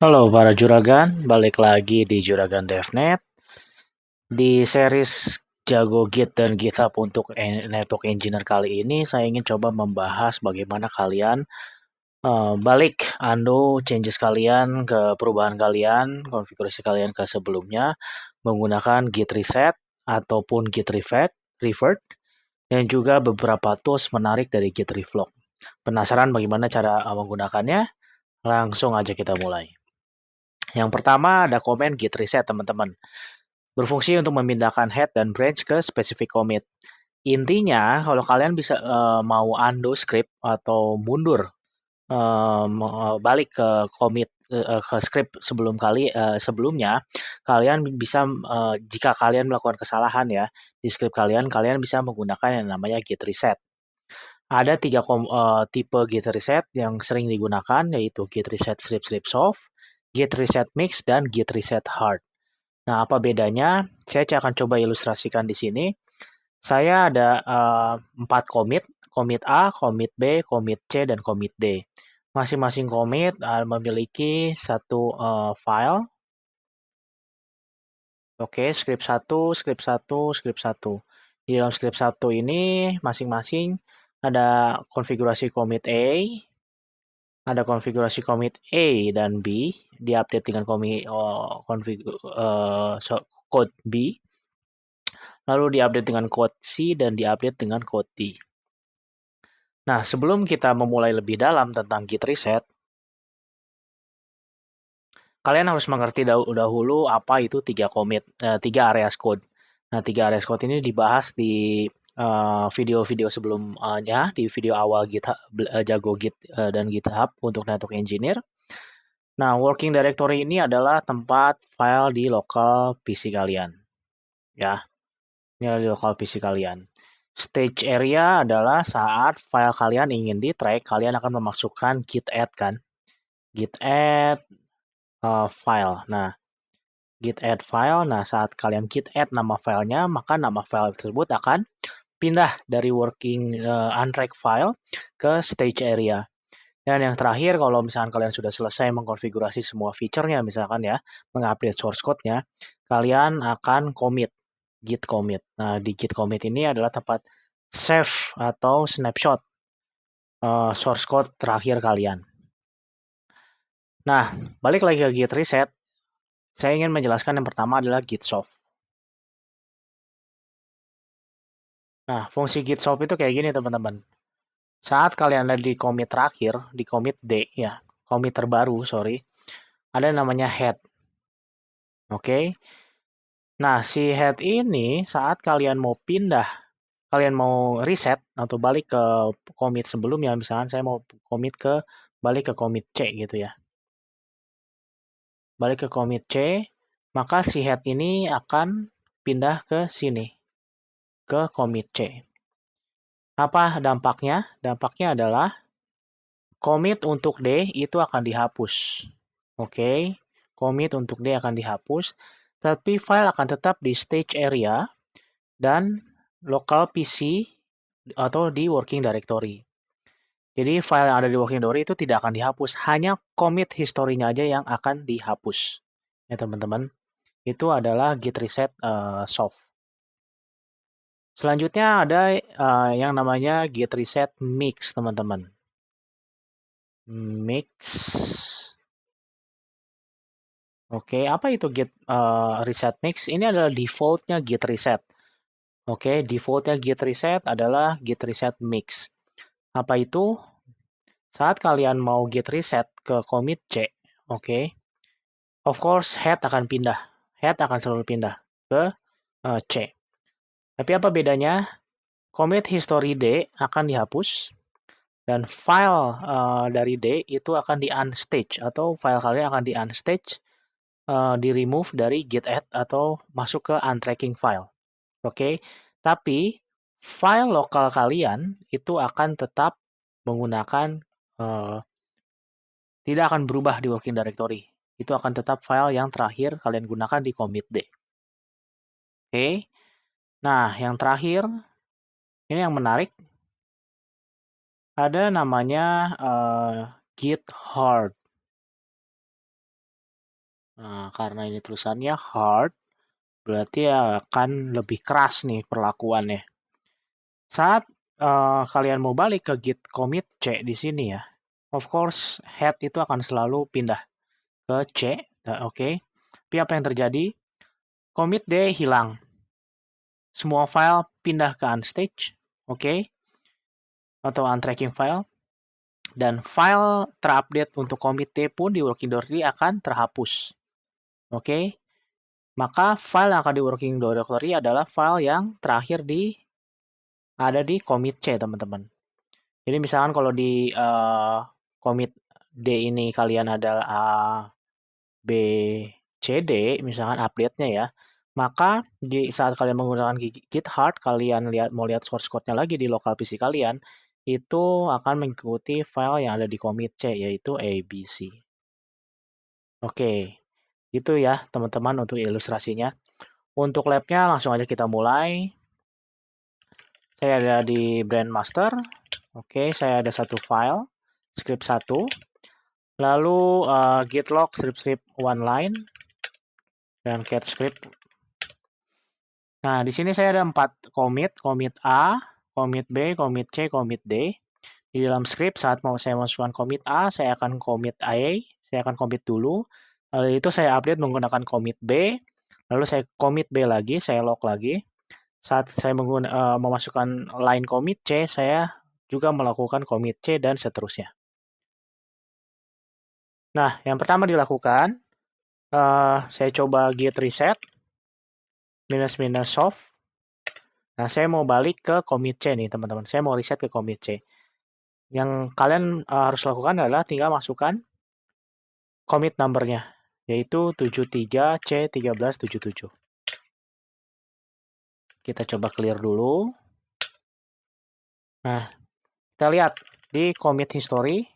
Halo para juragan, balik lagi di Juragan DevNet. Di series Jago Git dan GitHub untuk Network Engineer kali ini, saya ingin coba membahas bagaimana kalian balik undo changes kalian ke perubahan kalian, konfigurasi kalian ke sebelumnya, menggunakan Git Reset ataupun Git Revert, dan juga beberapa tools menarik dari Git Reflog. Penasaran bagaimana cara menggunakannya? Langsung aja kita mulai. Yang pertama ada komen git reset teman-teman. Berfungsi untuk memindahkan head dan branch ke spesifik commit. Intinya kalau kalian bisa mau undo script atau mundur balik ke commit ke script sebelumnya, kalian bisa jika kalian melakukan kesalahan ya di script kalian, kalian bisa menggunakan yang namanya git reset. Ada tiga tipe git reset yang sering digunakan yaitu git reset strip soft, git reset mix, dan git reset hard. Nah, apa bedanya? Saya akan coba ilustrasikan di sini. Saya ada 4 commit, commit A, commit B, commit C, dan commit D. Masing-masing commit memiliki satu file. Oke, script 1, script 1, script 1. Di dalam script 1 ini masing-masing ada konfigurasi commit A, ada konfigurasi commit A dan B, diupdate dengan code B, lalu diupdate dengan code C, dan diupdate dengan code D. Nah, sebelum kita memulai lebih dalam tentang git reset, kalian harus mengerti dahulu apa itu tiga areas code. Nah, tiga areas code ini dibahas di video-video sebelumnya, di video awal GitHub, Jago Git dan GitHub untuk Network Engineer. Nah, working directory ini adalah tempat file di local PC kalian. Ya, ini adalah di local PC kalian. Stage area adalah saat file kalian ingin di track, kalian akan memasukkan git add kan. Git add file. Nah, git add file. Nah, saat kalian git add nama filenya, maka nama file tersebut akan pindah dari working untrack file ke stage area. Dan yang terakhir, kalau misalkan kalian sudah selesai mengkonfigurasi semua fiturnya, misalkan ya, mengupdate source code-nya, kalian akan commit, git commit. Nah, di git commit ini adalah tempat save atau snapshot source code terakhir kalian. Nah, balik lagi ke git reset, saya ingin menjelaskan yang pertama adalah git soft. Nah, fungsi git soft itu kayak gini teman-teman. Saat kalian ada di commit terakhir, di commit D ya, commit terbaru, sorry, ada namanya head. Oke. Nah, si head ini saat kalian mau pindah, kalian mau reset atau balik ke commit sebelumnya, misalkan saya mau balik ke commit C gitu ya. Balik ke commit C, maka si head ini akan pindah ke sini, ke commit C. Apa dampaknya? Dampaknya adalah commit untuk D itu akan dihapus. Oke, commit untuk D akan dihapus, tapi file akan tetap di stage area dan local PC atau di working directory. Jadi file yang ada di working directory itu tidak akan dihapus, hanya commit historinya aja yang akan dihapus. Ya teman-teman, itu adalah git reset soft. Selanjutnya ada yang namanya git reset mix teman-teman. Mix. Oke, apa itu git reset mix? Ini adalah defaultnya git reset. Oke, defaultnya git reset adalah git reset mix. Apa itu? Saat kalian mau git reset ke commit C, oke, of course head akan pindah. Head akan selalu pindah ke C. Tapi apa bedanya? Commit history D akan dihapus dan file dari D itu akan di unstage atau file kalian akan di unstage, di remove dari git add atau masuk ke untracking file. Oke, tapi file lokal kalian itu akan tetap menggunakan tidak akan berubah di working directory. Itu akan tetap file yang terakhir kalian gunakan di commit D. Oke. Nah, yang terakhir ini yang menarik ada namanya git hard. Nah, karena ini tulisannya hard, berarti akan lebih keras nih perlakuannya. Saat kalian mau balik ke git commit C di sini ya, of course head itu akan selalu pindah ke C, oke. Tapi apa yang terjadi? Commit D hilang. Semua file pindah ke unstage, oke, atau untracking file. Dan file terupdate untuk commit D pun di working directory akan terhapus. Oke, maka file yang akan di working directory adalah file yang terakhir ada di commit C, teman-teman. Jadi misalkan kalau di commit D ini kalian ada A, B, C, D, misalkan update-nya ya, maka di saat kalian menggunakan GitHub, kalian mau lihat source code-nya lagi di lokal PC kalian, itu akan mengikuti file yang ada di commit C, yaitu ABC. Oke, itu ya teman-teman untuk ilustrasinya. Untuk lab-nya langsung aja kita mulai. Saya ada di brand master. Oke, saya ada satu file, script 1. Lalu git log strip one line dan cat script. Nah, di sini saya ada 4 commit, commit A, commit B, commit C, commit D. Di dalam script saat saya masukkan commit A, saya akan commit A, saya akan commit dulu. Lalu itu saya update menggunakan commit B, lalu saya commit B lagi, saya log lagi. Saat saya memasukkan line commit C, saya juga melakukan commit C dan seterusnya. Nah, yang pertama dilakukan, saya coba git reset, minus soft. Nah, saya mau balik ke commit C nih, teman-teman. Saya mau reset ke commit C. Yang kalian harus lakukan adalah tinggal masukkan commit number-nya, yaitu 73C1377. Kita coba clear dulu. Nah, kita lihat di commit history,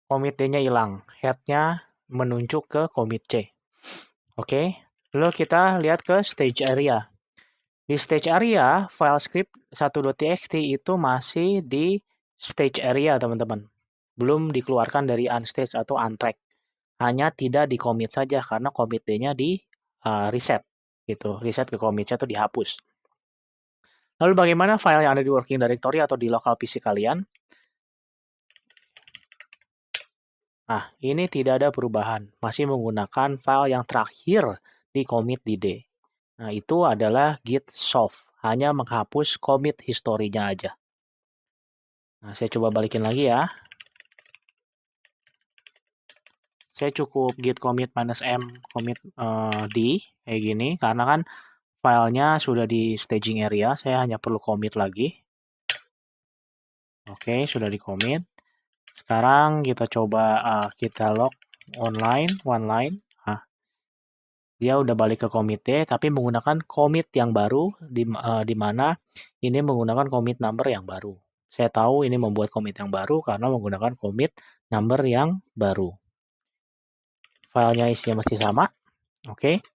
commit D-nya hilang. Head-nya menunjuk ke commit C. Oke, lalu kita lihat ke stage area. Di stage area, file script 1.txt itu masih di stage area, teman-teman. Belum dikeluarkan dari unstage atau untrack. Hanya tidak di commit saja karena commit D-nya di reset. Gitu. Reset ke commit-nya itu dihapus. Lalu bagaimana file yang ada di working directory atau di local PC kalian? Nah, ini tidak ada perubahan. Masih menggunakan file yang terakhir di commit di D. Nah, itu adalah git soft. Hanya menghapus commit historinya aja. Nah, saya coba balikin lagi ya. Saya cukup git commit -m commit D kayak gini karena kan filenya sudah di staging area, saya hanya perlu commit lagi. Oke, sudah di commit. Sekarang kita coba kita log one line. Nah, dia udah balik ke commit D, tapi menggunakan commit yang baru di mana ini menggunakan commit number yang baru. Saya tahu ini membuat commit yang baru karena menggunakan commit number yang baru. Filenya isinya masih sama. Oke.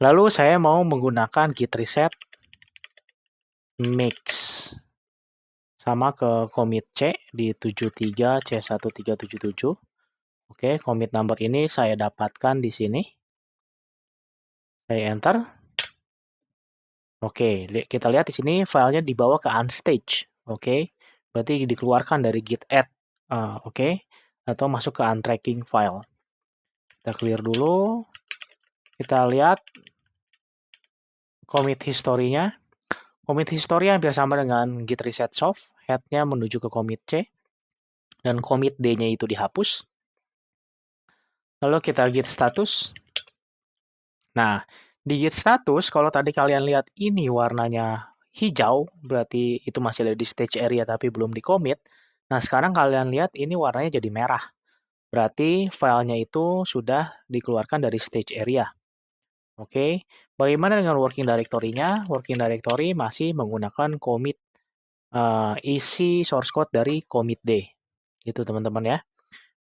Lalu saya mau menggunakan git reset mix sama ke commit C di 73C1377. Oke, commit number ini saya dapatkan di sini. Saya enter. Oke, kita lihat di sini filenya dibawa ke unstage. Oke, berarti dikeluarkan dari git add. Oke, atau masuk ke untracking file. Kita clear dulu. Kita lihat commit history-nya. Commit history hampir sama dengan git reset soft. Head-nya menuju ke commit C. Dan commit D-nya itu dihapus. Lalu kita git status. Nah, di git status, kalau tadi kalian lihat ini warnanya hijau, berarti itu masih ada di stage area tapi belum di commit. Nah, sekarang kalian lihat ini warnanya jadi merah. Berarti filenya itu sudah dikeluarkan dari stage area. Oke, bagaimana dengan working directory-nya? Working directory masih menggunakan commit isi source code dari commit D. Itu teman-teman ya.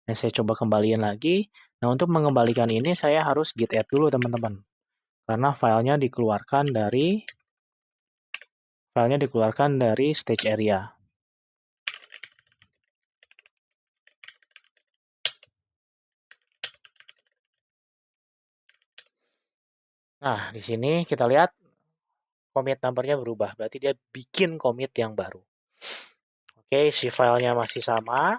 Nah, saya coba kembaliin lagi. Nah, untuk mengembalikan ini saya harus git add dulu teman-teman. Karena filenya dikeluarkan dari stage area. Nah, di sini kita lihat commit number-nya berubah, berarti dia bikin commit yang baru. Oke, si filenya masih sama.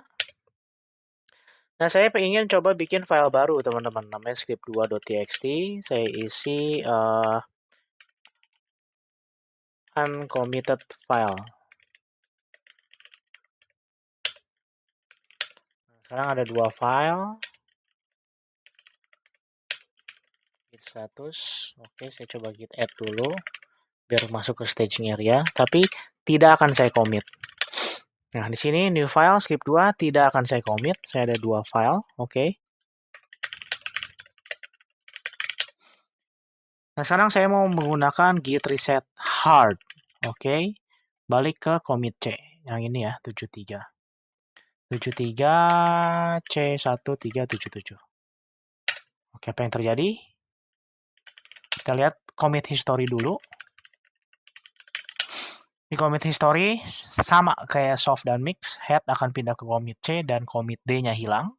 Nah, saya ingin coba bikin file baru, teman-teman. Namanya script2.txt. Saya isi uncommitted file. Sekarang ada dua file. Git status. Oke, saya coba git add dulu. Biar masuk ke staging area. Tapi tidak akan saya commit. Nah, di sini new file script2 tidak akan saya commit. Saya ada dua file. Oke. Nah, sekarang saya mau menggunakan git reset hard. Oke. Balik ke commit C. Yang ini ya, 73. 73 C1377. Oke, apa yang terjadi? Kita lihat commit history dulu. Di commit history sama kayak soft dan mix, head akan pindah ke commit C dan commit D-nya hilang.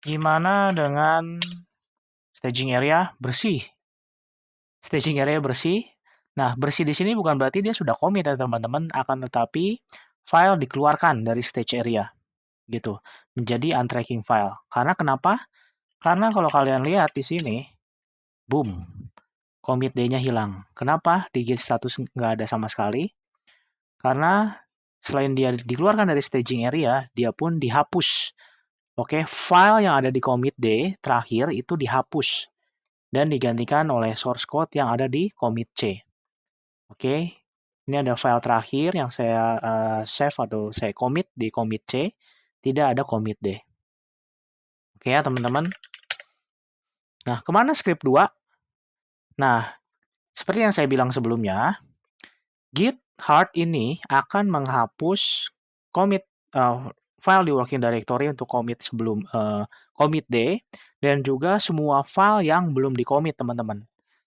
Gimana dengan staging area bersih? Staging area bersih. Nah, bersih di sini bukan berarti dia sudah commit ya teman-teman, akan tetapi file dikeluarkan dari stage area gitu, menjadi untracking file. Karena kenapa? Karena kalau kalian lihat di sini, boom, commit D-nya hilang. Kenapa? Di git status nggak ada sama sekali. Karena selain dia dikeluarkan dari staging area, dia pun dihapus. Oke, file yang ada di commit D terakhir itu dihapus dan digantikan oleh source code yang ada di commit C. Oke, ini ada file terakhir yang saya save atau saya commit di commit C, tidak ada commit D. Oke ya teman-teman. Nah, kemana script 2? Nah, seperti yang saya bilang sebelumnya, git hard ini akan menghapus commit file di working directory untuk commit sebelum commit D dan juga semua file yang belum di commit teman-teman.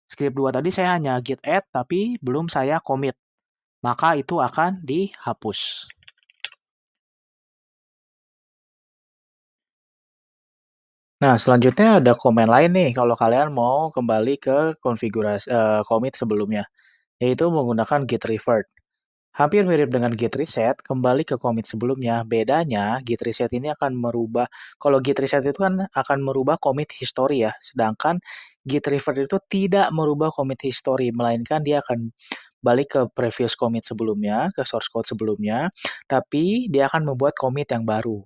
Script 2 tadi saya hanya git add tapi belum saya commit. Maka itu akan dihapus. Nah, selanjutnya ada komen lain nih kalau kalian mau kembali ke konfigurasi commit sebelumnya, yaitu menggunakan git revert. Hampir mirip dengan git reset, kembali ke commit sebelumnya. Bedanya, git reset ini akan merubah, kalau git reset itu kan akan merubah commit history ya, sedangkan git revert itu tidak merubah commit history, melainkan dia akan balik ke previous commit sebelumnya, ke source code sebelumnya, tapi dia akan membuat commit yang baru.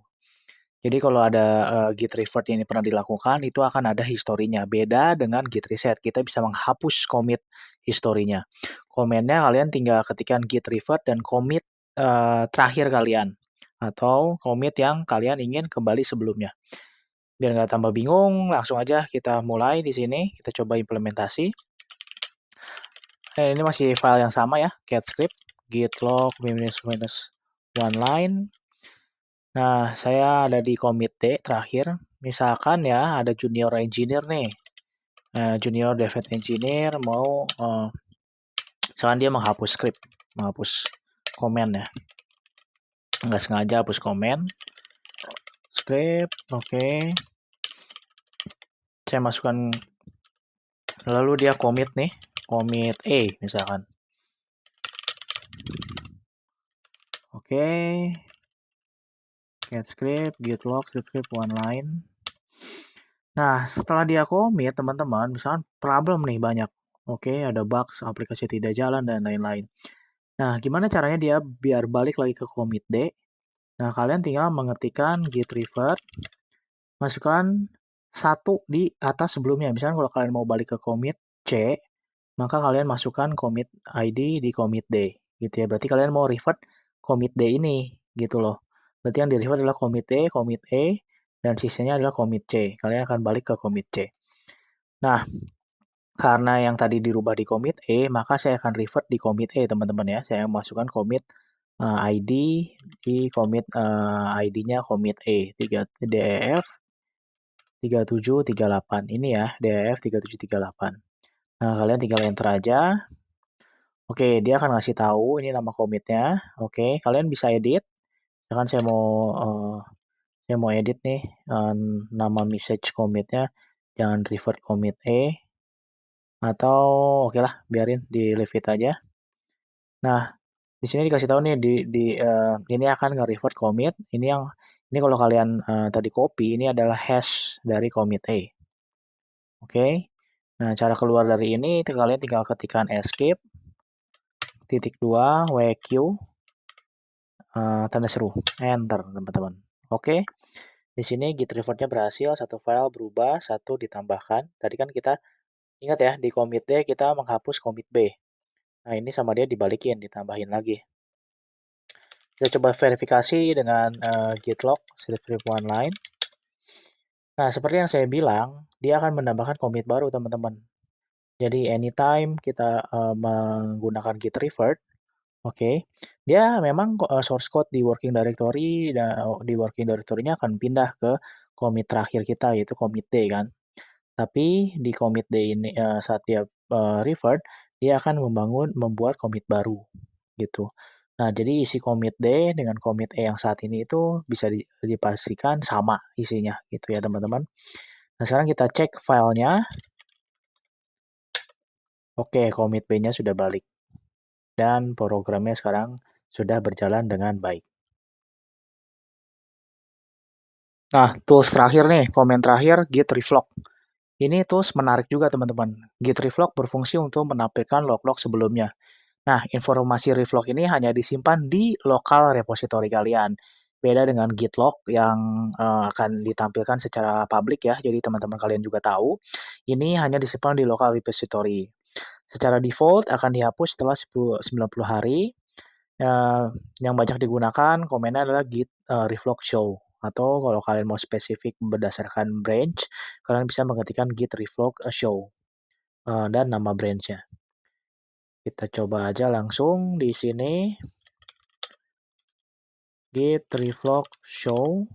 Jadi kalau ada git revert yang ini pernah dilakukan, itu akan ada historinya. Beda dengan git reset, kita bisa menghapus commit historinya. Komennya kalian tinggal ketikkan git revert dan commit terakhir kalian. Atau commit yang kalian ingin kembali sebelumnya. Biar nggak tambah bingung, langsung aja kita mulai di sini. Kita coba implementasi. Ini masih file yang sama ya, cat script, git log minus one line. Nah, saya ada di commit D terakhir. Misalkan ya, ada junior engineer nih. Junior dev engineer mau, misalkan dia menghapus script, menghapus komen ya. Nggak sengaja hapus komen. Script, oke. Saya masukkan, lalu dia commit nih. Commit A misalkan. Oke. Get script, git log, script one line. Nah, setelah dia commit, teman-teman, misalkan problem nih banyak. Oke, ada bugs, aplikasi tidak jalan, dan lain-lain. Nah, gimana caranya dia biar balik lagi ke commit D? Nah, kalian tinggal mengetikkan git revert, masukkan satu di atas sebelumnya. Misalnya kalau kalian mau balik ke commit C, maka kalian masukkan commit ID di commit D. Gitu ya. Berarti kalian mau revert commit D ini. Gitu loh. Berarti yang di revert adalah commit D, commit E, dan sisanya adalah commit C. Kalian akan balik ke commit C. Nah, karena yang tadi dirubah di commit E, maka saya akan revert di commit E, teman-teman ya. Saya masukkan commit ID di commit ID-nya commit E, 3 DEF 3738. Ini ya, DEF 3738. Nah, kalian tinggal enter aja. Oke, dia akan ngasih tahu ini nama commitnya. Oke, kalian bisa edit. Misalkan saya mau edit nih nama message commitnya, jangan revert commit E. Atau oke lah, biarin di leave it aja. Nah, di sini dikasih tahu nih ini akan nge-revert commit. Ini kalau kalian tadi copy, ini adalah hash dari commit A. Oke. Nah, cara keluar dari ini kalian tinggal ketikkan escape titik 2 WQ tanda seru, enter teman-teman. Oke. Di sini git revertnya berhasil, satu file berubah, satu ditambahkan. Tadi kan kita ingat ya, di commit D kita menghapus commit B. Nah, ini sama dia dibalikin, ditambahin lagi. Kita coba verifikasi dengan git log strip one line. Nah, seperti yang saya bilang, dia akan menambahkan commit baru, teman-teman. Jadi, anytime kita menggunakan git revert, oke, dia memang source code di working directory, di working directory-nya akan pindah ke commit terakhir kita, yaitu commit D kan. Tapi di commit D ini saat dia revert, dia akan membuat commit baru gitu. Nah, jadi isi commit D dengan commit E yang saat ini itu bisa dipastikan sama isinya gitu ya, teman-teman. Nah, sekarang kita cek filenya. Oke, commit B-nya sudah balik. Dan programnya sekarang sudah berjalan dengan baik. Nah, tools terakhir nih, komen terakhir, git reflog. Ini tools menarik juga, teman-teman. Git reflog berfungsi untuk menampilkan log-log sebelumnya. Nah, informasi reflog ini hanya disimpan di lokal repository kalian. Beda dengan git log yang akan ditampilkan secara publik ya. Jadi teman-teman kalian juga tahu, ini hanya disimpan di lokal repository. Secara default akan dihapus setelah 90 hari. Yang banyak digunakan komennya adalah git reflog show. Atau kalau kalian mau spesifik berdasarkan branch, kalian bisa mengetikkan git reflog show dan nama branchnya. Kita coba aja langsung di sini. Git reflog show.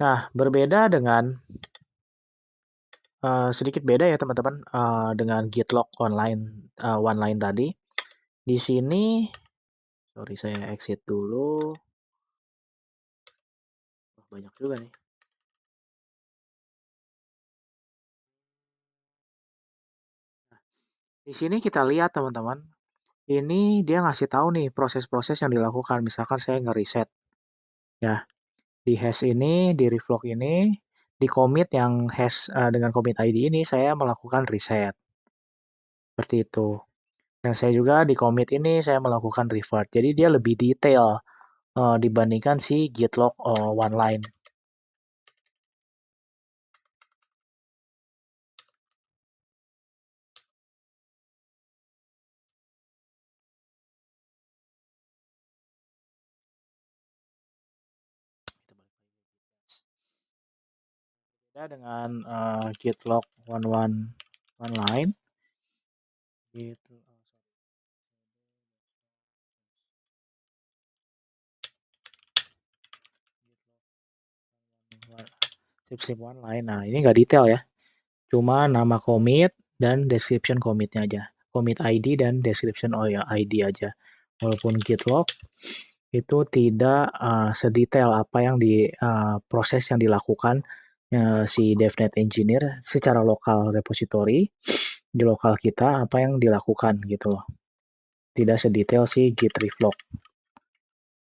Nah, berbeda dengan sedikit beda ya teman-teman dengan git log online one line tadi. Di sini, sorry saya exit dulu. Banyak juga nih. Di sini kita lihat teman-teman, ini dia ngasih tahu nih proses-proses yang dilakukan. Misalkan saya nge-reset. Ya, di hash ini, di reflog ini, di commit yang hash dengan commit ID ini, saya melakukan reset. Seperti itu. Dan saya juga di commit ini, saya melakukan revert. Jadi dia lebih detail dibandingkan si git log one line. Ya, dengan git log one line. Gitu. Sip one line. Nah, ini nggak detail ya. Cuma nama commit dan description commitnya aja. Commit ID dan description ID aja. Walaupun git log itu tidak sedetail apa yang proses yang dilakukan si DevNet engineer secara lokal repository di lokal kita apa yang dilakukan gitu loh. Tidak sedetail si git reflog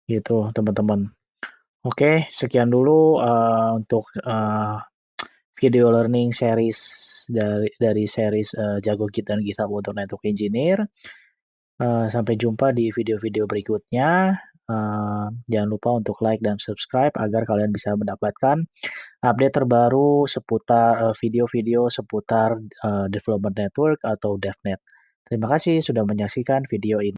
gitu teman-teman. Oke, sekian dulu untuk video learning series dari series Jago Git dan GitHub untuk Network Engineer. Sampai jumpa di video-video berikutnya. Jangan lupa untuk like dan subscribe agar kalian bisa mendapatkan update terbaru seputar video-video seputar development network atau DevNet. Terima kasih sudah menyaksikan video ini.